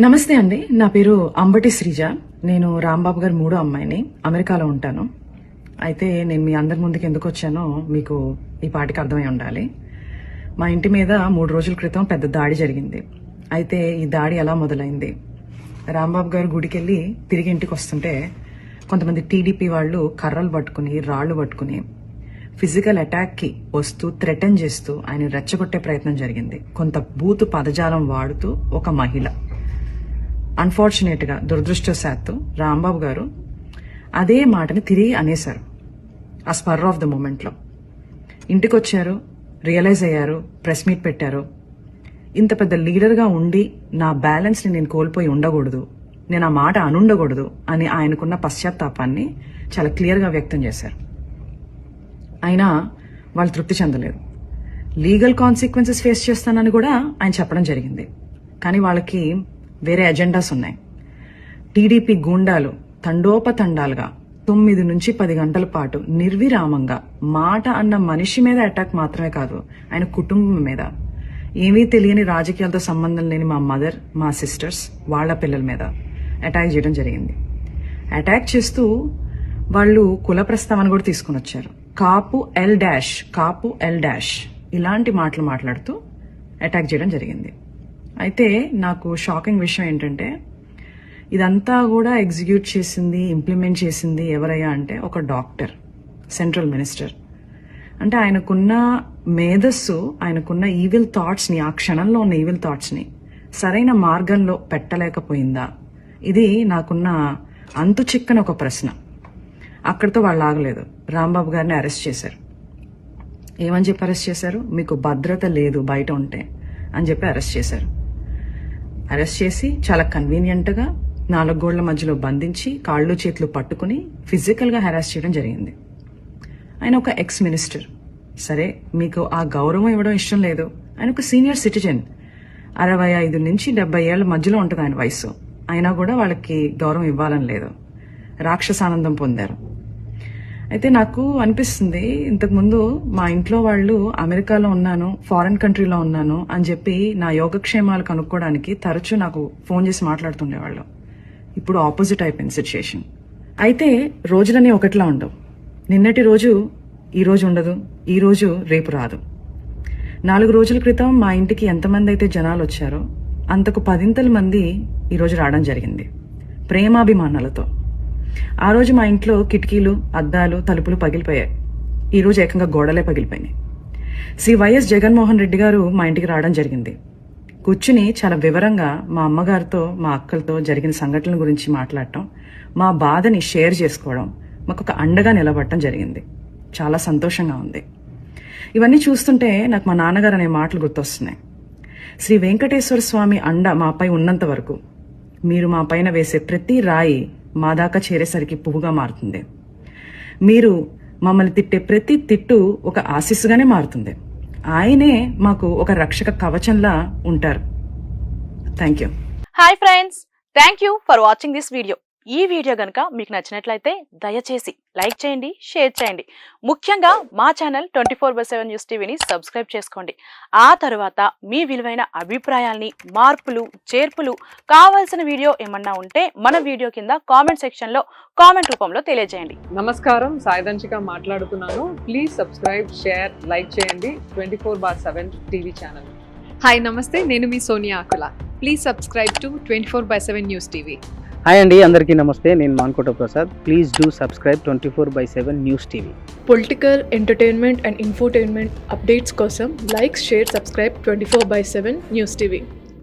నమస్తే అండి, నా పేరు అంబటి శ్రీజ. నేను రాంబాబు గారి మూడో అమ్మాయిని. అమెరికాలో ఉంటాను. అయితే నేను మీ అందరి ముందుకు ఎందుకు వచ్చానో మీకు ఈ పాటికి అర్థమై ఉండాలి. మా ఇంటి మీద 3 రోజుల క్రితం పెద్ద దాడి జరిగింది. అయితే ఈ దాడి ఎలా మొదలైంది? రాంబాబు గారు గుడికెళ్ళి తిరిగి ఇంటికి వస్తుంటే కొంతమంది టీడీపీ వాళ్ళు కర్రలు పట్టుకుని రాళ్లు పట్టుకుని ఫిజికల్ అటాక్కి వస్తూ థ్రెటన్ చేస్తూ ఆయన రెచ్చగొట్టే ప్రయత్నం జరిగింది. కొంత బూతు పదజాలం వాడుతూ ఒక మహిళ. అన్ఫార్చునేట్ గా దురదృష్టవశాత్తు రాంబాబు గారు అదే మాటని తిరిగి అనేశారు. ఆ స్పర్ ఆఫ్ ద మూమెంట్ లో ఇంటికి వచ్చారు, రియలైజ్ అయ్యారు, ప్రెస్ మీట్ పెట్టారు. ఇంత పెద్ద లీడర్ గా ఉండి నా బ్యాలెన్స్ ని నేను కోల్పోయి ఉండకూడదు, నేను ఆ మాట అనుండకూడదు అని ఆయనకున్న పశ్చాత్తాపాన్ని చాలా క్లియర్ గా వ్యక్తం చేశారు. అయినా వాళ్ళు తృప్తి చెందలేదు. లీగల్ కాన్సిక్వెన్సెస్ ఫేస్ చేస్తానని కూడా ఆయన చెప్పడం జరిగింది. కానీ వాళ్ళకి వేరే ఎజెండాస్ ఉన్నాయి. టీడీపీ గూండాలు తండోపతండాలుగా 9 నుంచి 10 గంటల పాటు నిర్విరామంగా మాట అన్న మనిషి మీద అటాక్ మాత్రమే కాదు, ఆయన కుటుంబం మీద, ఏమీ తెలియని రాజకీయాలతో సంబంధం లేని మా మదర్, మా సిస్టర్స్, వాళ్ల పిల్లల మీద అటాక్ చేయడం జరిగింది. అటాక్ చేస్తూ వాళ్ళు కుల ప్రస్తావన కూడా తీసుకుని వచ్చారు. కాపు ఎల్ డాష్ ఇలాంటి మాటలు మాట్లాడుతూ అటాక్ చేయడం జరిగింది. అయితే నాకు షాకింగ్ విషయం ఏంటంటే ఇదంతా కూడా ఎగ్జిక్యూట్ చేసింది, ఇంప్లిమెంట్ చేసింది ఎవరయ్యా అంటే ఒక డాక్టర్, సెంట్రల్ మినిస్టర్. అంటే ఆయనకున్న మేధస్సు, ఆయనకున్న ఈవిల్ థాట్స్ ని, ఆ క్షణంలో ఉన్న ఈవిల్ థాట్స్ ని సరైన మార్గంలో పెట్టలేకపోయిందా? ఇది నాకున్న అంతు చిక్కని ఒక ప్రశ్న. అక్కడితో వాళ్ళు ఆగలేదు. రాంబాబు గారిని అరెస్ట్ చేశారు. ఏమని చెప్పి అరెస్ట్ చేశారు? మీకు భద్రత లేదు బయట ఉంటే అని చెప్పి అరెస్ట్ చేశారు. అరెస్ట్ చేసి చాలా కన్వీనియంట్ గా 4 గోళ్ల మధ్యలో బంధించి కాళ్ళు చేతులు పట్టుకుని ఫిజికల్ గా హెరాస్ చేయడం జరిగింది. ఆయన ఒక ఎక్స్ మినిస్టర్. సరే, మీకు ఆ గౌరవం ఇవ్వడం ఇష్టం లేదు. ఆయన ఒక సీనియర్ సిటిజన్, 65 నుంచి 70 ఏళ్ల మధ్యలో ఉంటుంది ఆయన వయసు. అయినా కూడా వాళ్ళకి గౌరవం ఇవ్వాలని లేదు. రాక్షసానందం పొందారు. అయితే నాకు అనిపిస్తుంది, ఇంతకుముందు మా ఇంట్లో వాళ్ళు అమెరికాలో ఉన్నాను, ఫారెన్ కంట్రీలో ఉన్నాను అని చెప్పి నా యోగక్షేమాలు కనుక్కోవడానికి తరచూ నాకు ఫోన్ చేసి మాట్లాడుతుండేవాళ్ళు. ఇప్పుడు ఆపోజిట్ అయిపోయింది సిచ్యుయేషన్. అయితే రోజులన్నీ ఒకటిలా ఉండవు. నిన్నటి రోజు ఈ రోజు ఉండదు, ఈ రోజు రేపు రాదు. 4 రోజుల క్రితం మా ఇంటికి ఎంతమంది అయితే జనాలు వచ్చారో అంతకు 10 మంది ఈరోజు రావడం జరిగింది, ప్రేమాభిమానాలతో. ఆ రోజు మా ఇంట్లో కిటికీలు, అద్దాలు, తలుపులు పగిలిపోయాయి. ఈ రోజు ఏకంగా గోడలే పగిలిపోయినాయి. శ్రీ వైఎస్ జగన్మోహన్ రెడ్డి గారు మా ఇంటికి రావడం జరిగింది. కూర్చుని చాలా వివరంగా మా అమ్మగారితో, మా అక్కలతో జరిగిన సంఘటనల గురించి మాట్లాడటం, మా బాధని షేర్ చేసుకోవడం, మాకు ఒక అండగా నిలబడటం జరిగింది. చాలా సంతోషంగా ఉంది. ఇవన్నీ చూస్తుంటే నాకు మా నాన్నగారు అనే మాటలు గుర్తొస్తున్నాయి. శ్రీ వెంకటేశ్వర స్వామి అండ మాపై ఉన్నంత వరకు మీరు మా పైన వేసే ప్రతి రాయి మా దాకా చేరేసరికి పువ్వుగా మారుతుంది. మీరు మమ్మల్ని తిట్టే ప్రతి తిట్టు ఒక ఆశీస్సుగానే మారుతుంది. ఆయనే మాకు ఒక రక్షక కవచంలా ఉంటారు. Thank you. Hi friends, thank you for watching this video. ఈ వీడియో గనుక మీకు నచ్చినట్లయితే దయచేసి లైక్ చేయండి, షేర్ చేయండి. ముఖ్యంగా మా ఛానల్ 24/7 న్యూస్ టీవీని సబ్స్క్రైబ్ చేసుకోండి. ఆ తర్వాత మీ విలువైన అభిప్రాయాల్ని, మార్పులు, చేర్పులు, కావాల్సిన వీడియో ఏమన్నా ఉంటే మన వీడియో కింద కామెంట్ సెక్షన్ లో కామెంట్ రూపంలో తెలియజేయండి. నమస్కారం, సాయిదంచిక మాట్లాడుతున్నాను. ప్లీజ్ సబ్స్క్రైబ్, షేర్, లైక్ చేయండి 24/7 టీవీ ఛానల్. హాయ్ నమస్తే, నేను మీ Sonia Akula. Please subscribe to 24/7 news TV. Hi అండి, అందరికీ నమస్తే. నేను Mankota Prasad. Please do subscribe 24/7 news TV. Political, entertainment and infotainment updates కోసం like, share, subscribe 24/7 news TV.